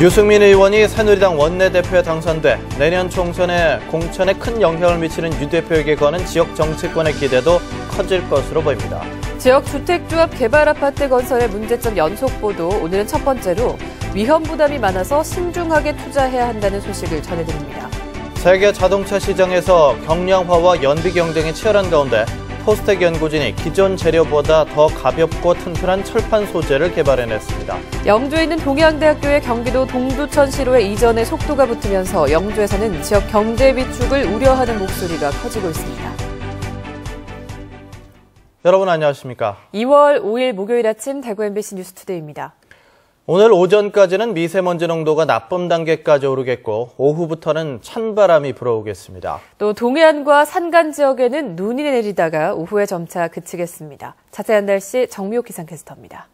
유승민 의원이 새누리당 원내대표에 당선돼 내년 총선에 공천에 큰 영향을 미치는 유 대표에게 거는 지역 정치권의 기대도 커질 것으로 보입니다. 지역 주택조합 개발 아파트 건설의 문제점 연속 보도, 오늘은 첫 번째로 위험 부담이 많아서 신중하게 투자해야 한다는 소식을 전해드립니다. 세계 자동차 시장에서 경량화와 연비 경쟁이 치열한 가운데 포스텍 연구진이 기존 재료보다 더 가볍고 튼튼한 철판 소재를 개발해냈습니다. 영주에 있는 동양대학교의 경기도 동두천시로의 이전에 속도가 붙으면서 영주에서는 지역 경제 비축을 우려하는 목소리가 커지고 있습니다. 여러분 안녕하십니까? 2월 5일 목요일 아침 대구 MBC 뉴스투데이입니다. 오늘 오전까지는 미세먼지 농도가 나쁨 단계까지 오르겠고 오후부터는 찬바람이 불어오겠습니다. 또 동해안과 산간 지역에는 눈이 내리다가 오후에 점차 그치겠습니다. 자세한 날씨 정미옥 기상캐스터입니다.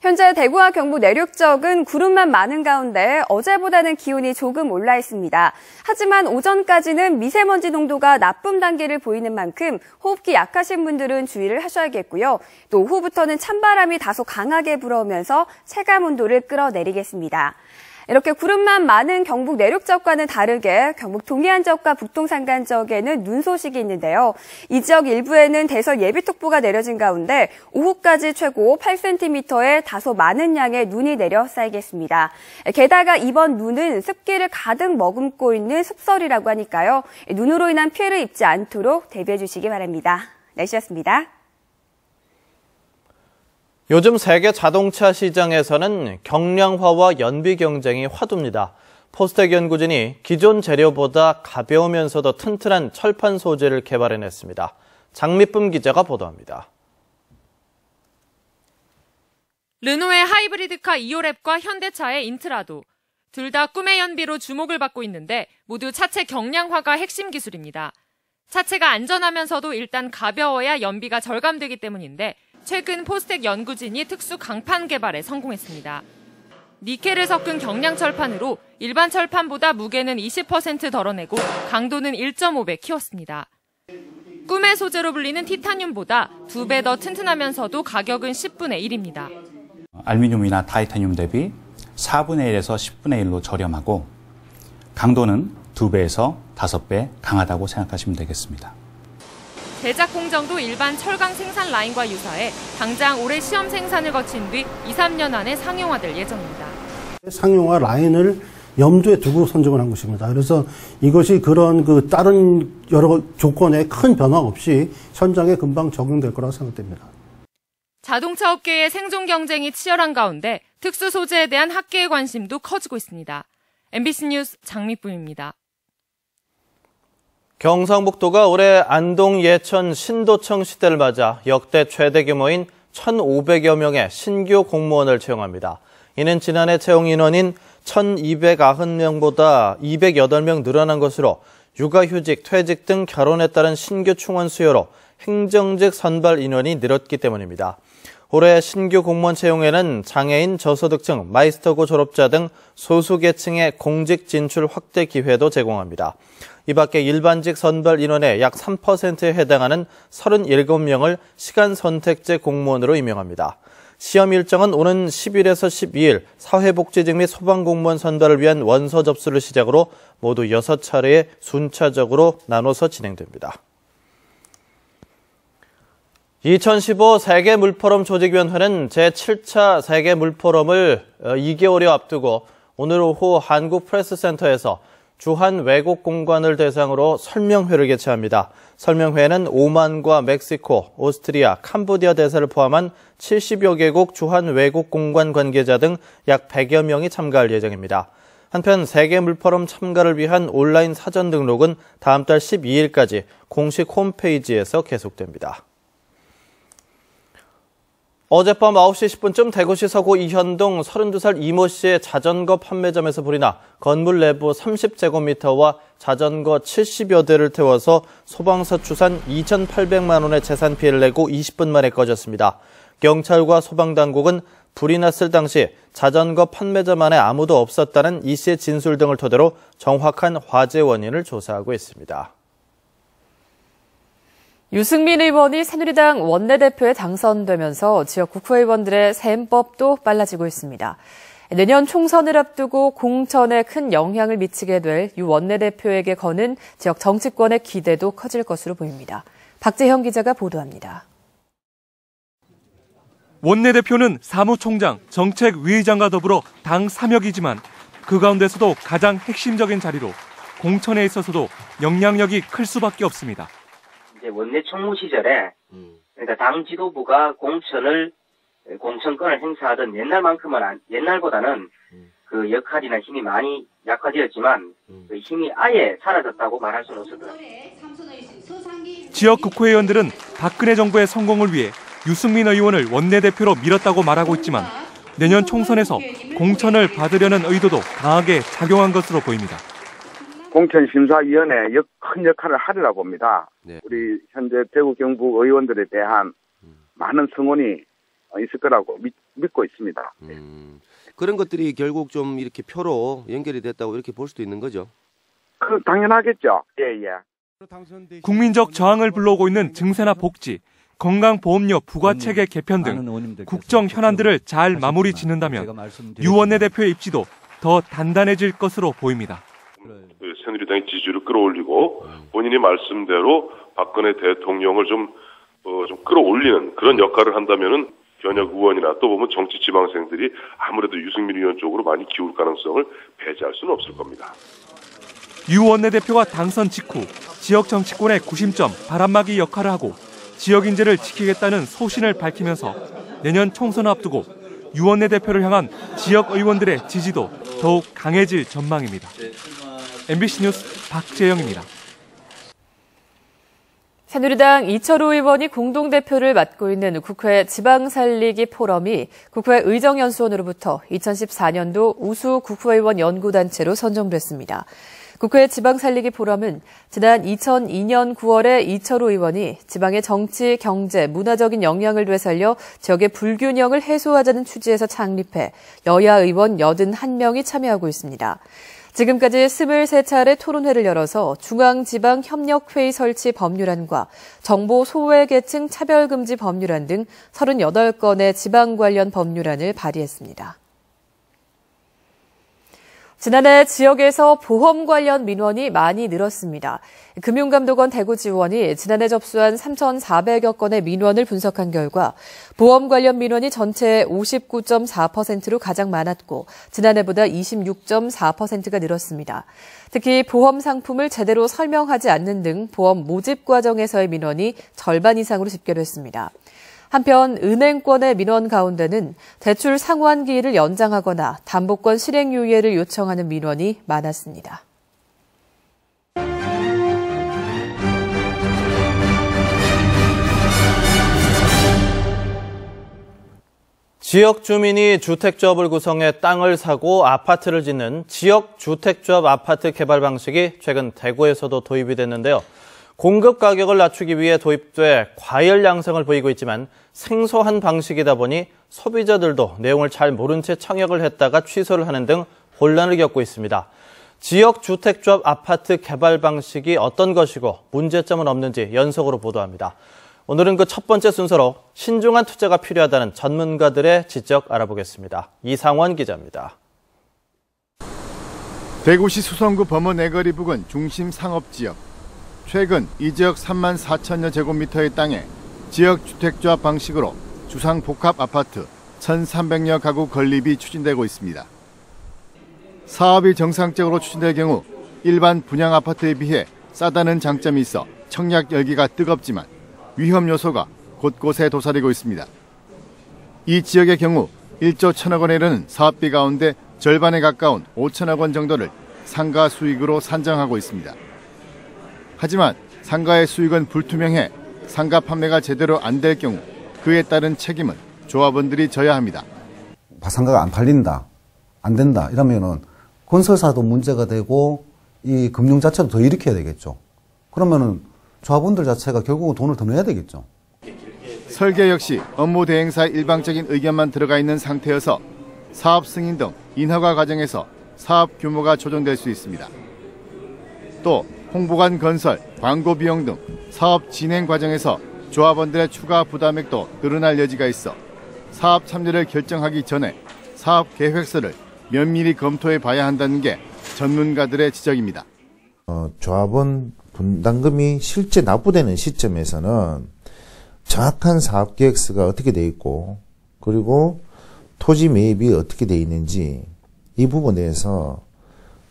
현재 대구와 경북 내륙 지역은 구름만 많은 가운데 어제보다는 기온이 조금 올라 있습니다. 하지만 오전까지는 미세먼지 농도가 나쁨 단계를 보이는 만큼 호흡기 약하신 분들은 주의를 하셔야겠고요. 또 오후부터는 찬바람이 다소 강하게 불어오면서 체감 온도를 끌어내리겠습니다. 이렇게 구름만 많은 경북 내륙 지역과는 다르게 경북 동해안 지역과 북동 산간 지역에는 눈 소식이 있는데요. 이 지역 일부에는 대설 예비특보가 내려진 가운데 오후까지 최고 8cm의 다소 많은 양의 눈이 내려 쌓이겠습니다. 게다가 이번 눈은 습기를 가득 머금고 있는 습설이라고 하니까요. 눈으로 인한 피해를 입지 않도록 대비해 주시기 바랍니다. 날씨였습니다. 요즘 세계 자동차 시장에서는 경량화와 연비 경쟁이 화두입니다. 포스텍 연구진이 기존 재료보다 가벼우면서도 튼튼한 철판 소재를 개발해냈습니다. 장미쁨 기자가 보도합니다. 르노의 하이브리드카 이오랩과 현대차의 인트라도, 둘 다 꿈의 연비로 주목을 받고 있는데 모두 차체 경량화가 핵심 기술입니다. 차체가 안전하면서도 일단 가벼워야 연비가 절감되기 때문인데 최근 포스텍 연구진이 특수 강판 개발에 성공했습니다. 니켈을 섞은 경량 철판으로 일반 철판보다 무게는 20% 덜어내고 강도는 1.5배 키웠습니다. 꿈의 소재로 불리는 티타늄보다 2배 더 튼튼하면서도 가격은 10분의 1입니다. 알루미늄이나 타이타늄 대비 4분의 1에서 10분의 1로 저렴하고 강도는 2배에서 5배 강하다고 생각하시면 되겠습니다. 제작 공정도 일반 철강 생산 라인과 유사해 당장 올해 시험 생산을 거친 뒤 2, 3년 안에 상용화될 예정입니다. 상용화 라인을 염두에 두고 선정을 한 것입니다. 그래서 이것이 그런 다른 여러 조건에 큰 변화 없이 현장에 금방 적용될 거라고 생각됩니다. 자동차 업계의 생존 경쟁이 치열한 가운데 특수 소재에 대한 학계의 관심도 커지고 있습니다. MBC 뉴스 장미쁨입니다. 경상북도가 올해 안동, 예천, 신도청 시대를 맞아 역대 최대 규모인 1,500여 명의 신규 공무원을 채용합니다. 이는 지난해 채용 인원인 1,290명보다 208명 늘어난 것으로 육아휴직, 퇴직 등 결혼에 따른 신규 충원 수요로 행정직 선발 인원이 늘었기 때문입니다. 올해 신규 공무원 채용에는 장애인, 저소득층, 마이스터고 졸업자 등 소수계층의 공직 진출 확대 기회도 제공합니다. 이 밖에 일반직 선발 인원의 약 3%에 해당하는 37명을 시간 선택제 공무원으로 임명합니다. 시험 일정은 오는 10일에서 12일 사회복지직 및 소방공무원 선발을 위한 원서 접수를 시작으로 모두 6차례에 순차적으로 나눠서 진행됩니다. 2015 세계물포럼 조직위원회는 제7차 세계물포럼을 2개월여 앞두고 오늘 오후 한국프레스센터에서 주한 외국공관을 대상으로 설명회를 개최합니다. 설명회에는 오만과 멕시코, 오스트리아, 캄보디아 대사를 포함한 70여 개국 주한 외국공관 관계자 등 약 100여 명이 참가할 예정입니다. 한편 세계물포럼 참가를 위한 온라인 사전 등록은 다음 달 12일까지 공식 홈페이지에서 계속됩니다. 어젯밤 9시 10분쯤 대구시 서구 이현동 32살 이모 씨의 자전거 판매점에서 불이 나 건물 내부 30제곱미터와 자전거 70여 대를 태워서 소방서 추산 2,800만 원의 재산 피해를 내고 20분 만에 꺼졌습니다. 경찰과 소방당국은 불이 났을 당시 자전거 판매점 안에 아무도 없었다는 이 씨의 진술 등을 토대로 정확한 화재 원인을 조사하고 있습니다. 유승민 의원이 새누리당 원내대표에 당선되면서 지역 국회의원들의 셈법도 빨라지고 있습니다. 내년 총선을 앞두고 공천에 큰 영향을 미치게 될 유 원내대표에게 거는 지역 정치권의 기대도 커질 것으로 보입니다. 박재형 기자가 보도합니다. 원내대표는 사무총장, 정책위의장과 더불어 당 3역이지만 그 가운데서도 가장 핵심적인 자리로 공천에 있어서도 영향력이 클 수밖에 없습니다. 이제 원내 총무 시절에 그러니까 당 지도부가 공천권을 행사하던 옛날보다는 그 역할이나 힘이 많이 약화되었지만 그 힘이 아예 사라졌다고 말할 수는 없을 것 같습니다. 지역 국회의원들은 박근혜 정부의 성공을 위해 유승민 의원을 원내대표로 밀었다고 말하고 있지만 내년 총선에서 공천을 받으려는 의도도 강하게 작용한 것으로 보입니다. 공천심사위원회 큰 역할을 하리라 봅니다. 네. 우리 현재 대구 경북 의원들에 대한 많은 성원이 있을 거라고 믿고 있습니다. 그런 것들이 결국 좀 이렇게 표로 연결이 됐다고 이렇게 볼 수도 있는 거죠? 당연하겠죠. 예. 국민적 저항을 불러오고 있는 증세나 복지, 건강보험료 부과체계 개편 등 국정 현안들을 잘 마무리 짓는다면 유 원내대표의 입지도 더 단단해질 것으로 보입니다. 새누리당의 지지율을 끌어올리고 본인이 말씀대로 박근혜 대통령을 좀 끌어올리는 그런 역할을 한다면은 현역 의원이나 또 보면 정치 지망생들이 아무래도 유승민 의원 쪽으로 많이 기울 가능성을 배제할 수는 없을 겁니다. 유 원내대표가 당선 직후 지역 정치권의 구심점 바람막이 역할을 하고 지역 인재를 지키겠다는 소신을 밝히면서 내년 총선을 앞두고 유 원내대표를 향한 지역 의원들의 지지도 더욱 강해질 전망입니다. MBC 뉴스 박재영입니다. 새누리당 이철우 의원이 공동대표를 맡고 있는 국회 지방살리기 포럼이 국회 의정연수원으로부터 2014년도 우수 국회의원 연구단체로 선정됐습니다. 국회 지방살리기 포럼은 지난 2002년 9월에 이철우 의원이 지방의 정치, 경제, 문화적인 영향을 되살려 지역의 불균형을 해소하자는 취지에서 창립해 여야 의원 81명이 참여하고 있습니다. 지금까지 23차례 토론회를 열어서 중앙지방협력회의 설치 법률안과 정보 소외계층 차별금지 법률안 등 38건의 지방 관련 법률안을 발의했습니다. 지난해 지역에서 보험 관련 민원이 많이 늘었습니다. 금융감독원 대구지원이 지난해 접수한 3,400여 건의 민원을 분석한 결과 보험 관련 민원이 전체의 59.4%로 가장 많았고 지난해보다 26.4%가 늘었습니다. 특히 보험 상품을 제대로 설명하지 않는 등 보험 모집 과정에서의 민원이 절반 이상으로 집계됐습니다. 한편 은행권의 민원 가운데는 대출 상환기일을 연장하거나 담보권 실행유예를 요청하는 민원이 많았습니다. 지역 주민이 주택조합을 구성해 땅을 사고 아파트를 짓는 지역 주택조합 아파트 개발 방식이 최근 대구에서도 도입이 됐는데요. 공급 가격을 낮추기 위해 도입돼 과열 양상을 보이고 있지만 생소한 방식이다 보니 소비자들도 내용을 잘 모른 채 청약을 했다가 취소를 하는 등 혼란을 겪고 있습니다. 지역 주택조합 아파트 개발 방식이 어떤 것이고 문제점은 없는지 연속으로 보도합니다. 오늘은 그 첫 번째 순서로 신중한 투자가 필요하다는 전문가들의 지적 알아보겠습니다. 이상원 기자입니다. 대구시 수성구 범어 내거리 부근 중심 상업지역. 최근 이 지역 3만 4천여 제곱미터의 땅에 지역주택조합 방식으로 주상복합 아파트 1,300여 가구 건립이 추진되고 있습니다. 사업이 정상적으로 추진될 경우 일반 분양 아파트에 비해 싸다는 장점이 있어 청약 열기가 뜨겁지만 위험 요소가 곳곳에 도사리고 있습니다. 이 지역의 경우 1조 1천억 원에 이르는 사업비 가운데 절반에 가까운 5천억 원 정도를 상가 수익으로 산정하고 있습니다. 하지만 상가의 수익은 불투명해 상가 판매가 제대로 안 될 경우 그에 따른 책임은 조합원들이 져야 합니다. 상가가 안 팔린다, 안 된다 이러면은 건설사도 문제가 되고 이 금융 자체도 더 일으켜야 되겠죠. 그러면은 조합원들 자체가 결국은 돈을 더 내야 되겠죠. 설계 역시 업무 대행사의 일방적인 의견만 들어가 있는 상태여서 사업 승인 등 인허가 과정에서 사업 규모가 조정될 수 있습니다. 또 홍보관 건설, 광고 비용 등 사업 진행 과정에서 조합원들의 추가 부담액도 늘어날 여지가 있어 사업 참여를 결정하기 전에 사업 계획서를 면밀히 검토해 봐야 한다는 게 전문가들의 지적입니다. 조합원 분담금이 실제 납부되는 시점에서는 정확한 사업 계획서가 어떻게 돼 있고 그리고 토지 매입이 어떻게 돼 있는지 이 부분에 대해서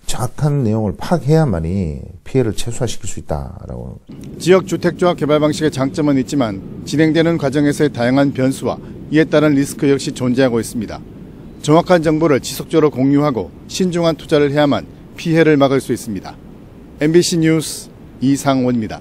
정확한 내용을 파악해야만이 피해를 최소화시킬 수 있다라고. 지역주택조합 개발 방식의 장점은 있지만 진행되는 과정에서의 다양한 변수와 이에 따른 리스크 역시 존재하고 있습니다. 정확한 정보를 지속적으로 공유하고 신중한 투자를 해야만 피해를 막을 수 있습니다. MBC 뉴스 이상원입니다.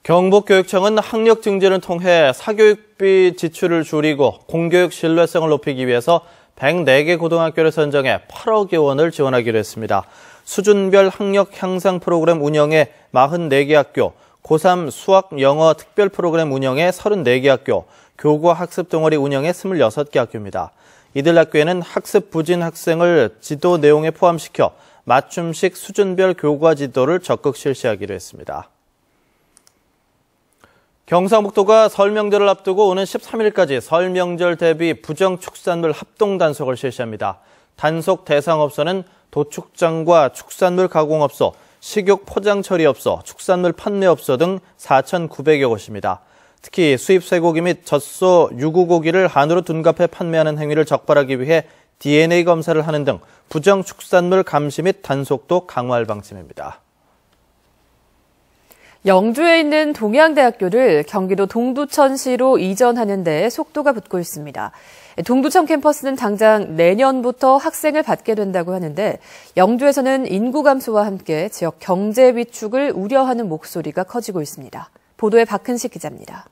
경북교육청은 학력 증진을 통해 사교육비 지출을 줄이고 공교육 신뢰성을 높이기 위해서 104개 고등학교를 선정해 8억여 원을 지원하기로 했습니다. 수준별 학력 향상 프로그램 운영에 44개 학교, 고3 수학 영어 특별 프로그램 운영에 34개 학교, 교과 학습 동아리 운영에 26개 학교입니다. 이들 학교에는 학습 부진 학생을 지도 내용에 포함시켜 맞춤식 수준별 교과 지도를 적극 실시하기로 했습니다. 경상북도가 설 명절을 앞두고 오는 13일까지 설 명절 대비 부정축산물 합동 단속을 실시합니다. 단속 대상업소는 도축장과 축산물 가공업소, 식욕 포장 처리업소, 축산물 판매업소 등 4,900여 곳입니다. 특히 수입 쇠고기 및 젖소, 유구고기를 한우로 둔갑해 판매하는 행위를 적발하기 위해 DNA 검사를 하는 등 부정축산물 감시 및 단속도 강화할 방침입니다. 영주에 있는 동양대학교를 경기도 동두천시로 이전하는 데 속도가 붙고 있습니다. 동두천 캠퍼스는 당장 내년부터 학생을 받게 된다고 하는데 영주에서는 인구 감소와 함께 지역 경제 위축을 우려하는 목소리가 커지고 있습니다. 보도에 박은식 기자입니다.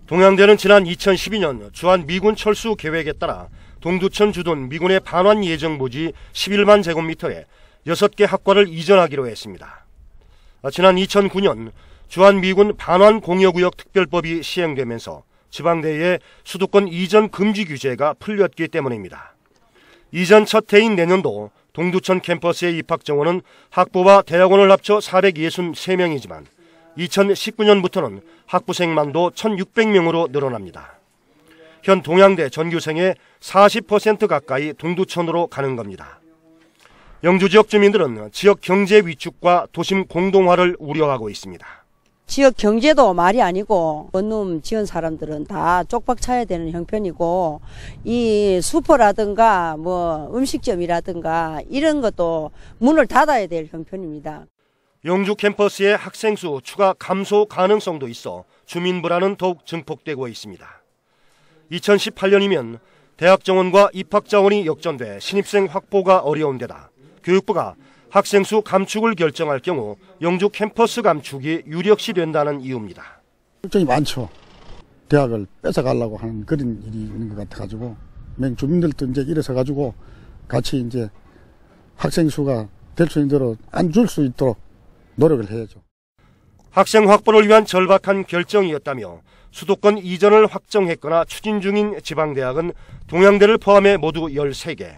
동양대는 지난 2012년 주한 미군 철수 계획에 따라 동두천 주둔 미군의 반환 예정 부지 11만 제곱미터에 6개 학과를 이전하기로 했습니다. 지난 2009년 주한미군 반환공여구역 특별법이 시행되면서 지방대의 수도권 이전 금지 규제가 풀렸기 때문입니다. 이전 첫 해인 내년도 동두천 캠퍼스의 입학 정원은 학부와 대학원을 합쳐 463명이지만 2019년부터는 학부생만도 1,600명으로 늘어납니다. 현 동양대 전교생의 40% 가까이 동두천으로 가는 겁니다. 영주 지역 주민들은 지역 경제 위축과 도심 공동화를 우려하고 있습니다. 지역 경제도 말이 아니고 원룸 지은 사람들은 다 쪽박 차야 되는 형편이고 이 슈퍼라든가 뭐 음식점이라든가 이런 것도 문을 닫아야 될 형편입니다. 영주 캠퍼스의 학생 수 추가 감소 가능성도 있어 주민 불안은 더욱 증폭되고 있습니다. 2018년이면 대학 정원과 입학 자원이 역전돼 신입생 확보가 어려운 데다 교육부가 학생 수 감축을 결정할 경우 영주 캠퍼스 감축이 유력시 된다는 이유입니다. 걱정이 많죠. 대학을 뺏어가려고 하는 그런 일이 있는 것 같아가지고 주민들도 이제 이래서가지고 같이 이제 학생 수가 될 수 있는 대로 안 줄 수 있도록 노력을 해야죠. 학생 확보를 위한 절박한 결정이었다며 수도권 이전을 확정했거나 추진 중인 지방대학은 동양대를 포함해 모두 13개.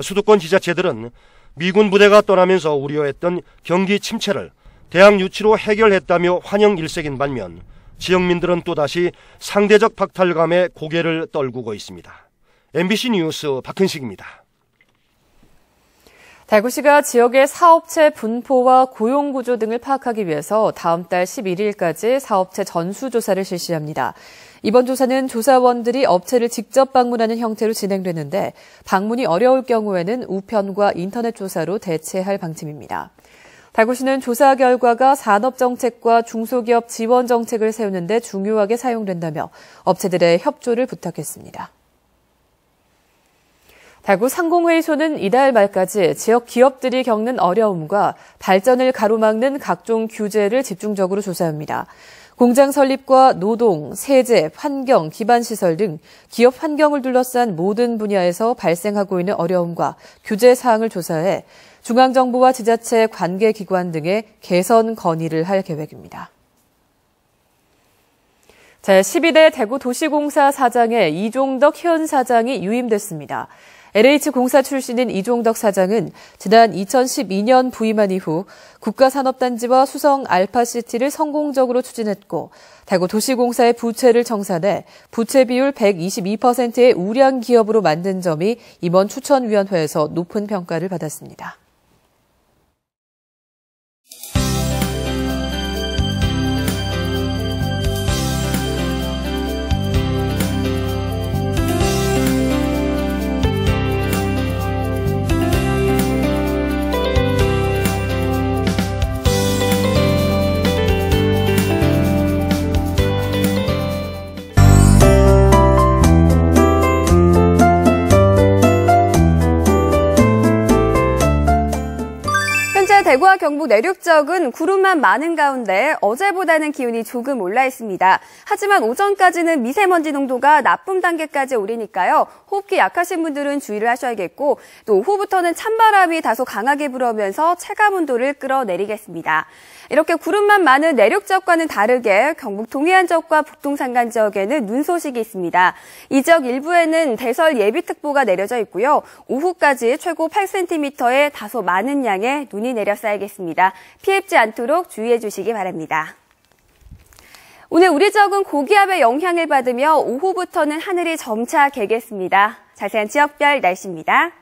수도권 지자체들은 미군 부대가 떠나면서 우려했던 경기 침체를 대학 유치로 해결했다며 환영 일색인 반면 지역민들은 또다시 상대적 박탈감에 고개를 떨구고 있습니다. MBC 뉴스 박은식입니다. 대구시가 지역의 사업체 분포와 고용구조 등을 파악하기 위해서 다음 달 11일까지 사업체 전수조사를 실시합니다. 이번 조사는 조사원들이 업체를 직접 방문하는 형태로 진행되는데 방문이 어려울 경우에는 우편과 인터넷 조사로 대체할 방침입니다. 대구시는 조사 결과가 산업정책과 중소기업 지원 정책을 세우는 데 중요하게 사용된다며 업체들의 협조를 부탁했습니다. 대구 상공회의소는 이달 말까지 지역 기업들이 겪는 어려움과 발전을 가로막는 각종 규제를 집중적으로 조사합니다. 공장 설립과 노동, 세제, 환경, 기반시설 등 기업 환경을 둘러싼 모든 분야에서 발생하고 있는 어려움과 규제 사항을 조사해 중앙정부와 지자체 관계기관 등의 개선 건의를 할 계획입니다. 제12대 대구도시공사 사장에 이종덕 현 사장이 유임됐습니다. LH공사 출신인 이종덕 사장은 지난 2012년 부임한 이후 국가산업단지와 수성 알파시티를 성공적으로 추진했고 대구 도시공사의 부채를 청산해 부채 비율 122%의 우량 기업으로 만든 점이 임원 추천위원회에서 높은 평가를 받았습니다. 대구와 경북 내륙 지역은 구름만 많은 가운데 어제보다는 기온이 조금 올라 있습니다. 하지만 오전까지는 미세먼지 농도가 나쁨 단계까지 오르니까요. 호흡기 약하신 분들은 주의를 하셔야겠고 또 오후부터는 찬바람이 다소 강하게 불어오면서 체감 온도를 끌어내리겠습니다. 이렇게 구름만 많은 내륙 지역과는 다르게 경북 동해안 지역과 북동 산간 지역에는 눈 소식이 있습니다. 이 지역 일부에는 대설 예비특보가 내려져 있고요. 오후까지 최고 8cm의 다소 많은 양의 눈이 내려 쌓이겠습니다. 피해 입지 않도록 주의해 주시기 바랍니다. 오늘 우리 지역은 고기압의 영향을 받으며 오후부터는 하늘이 점차 개겠습니다. 자세한 지역별 날씨입니다.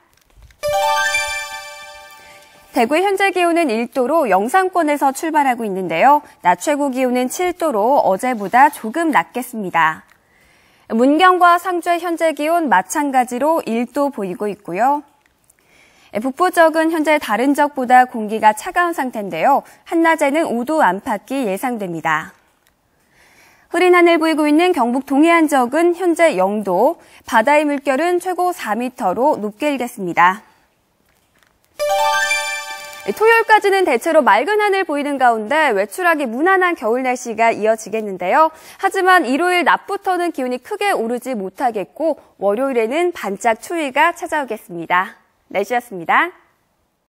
대구의 현재 기온은 1도로 영상권에서 출발하고 있는데요. 낮 최고 기온은 7도로 어제보다 조금 낮겠습니다. 문경과 상주의 현재 기온 마찬가지로 1도 보이고 있고요. 북부 지역은 현재 다른 지역보다 공기가 차가운 상태인데요. 한낮에는 5도 안팎이 예상됩니다. 흐린 하늘 보이고 있는 경북 동해안 지역은 현재 0도, 바다의 물결은 최고 4m로 높게 일겠습니다. 토요일까지는 대체로 맑은 하늘 보이는 가운데 외출하기 무난한 겨울 날씨가 이어지겠는데요. 하지만 일요일 낮부터는 기온이 크게 오르지 못하겠고 월요일에는 반짝 추위가 찾아오겠습니다. 날씨였습니다.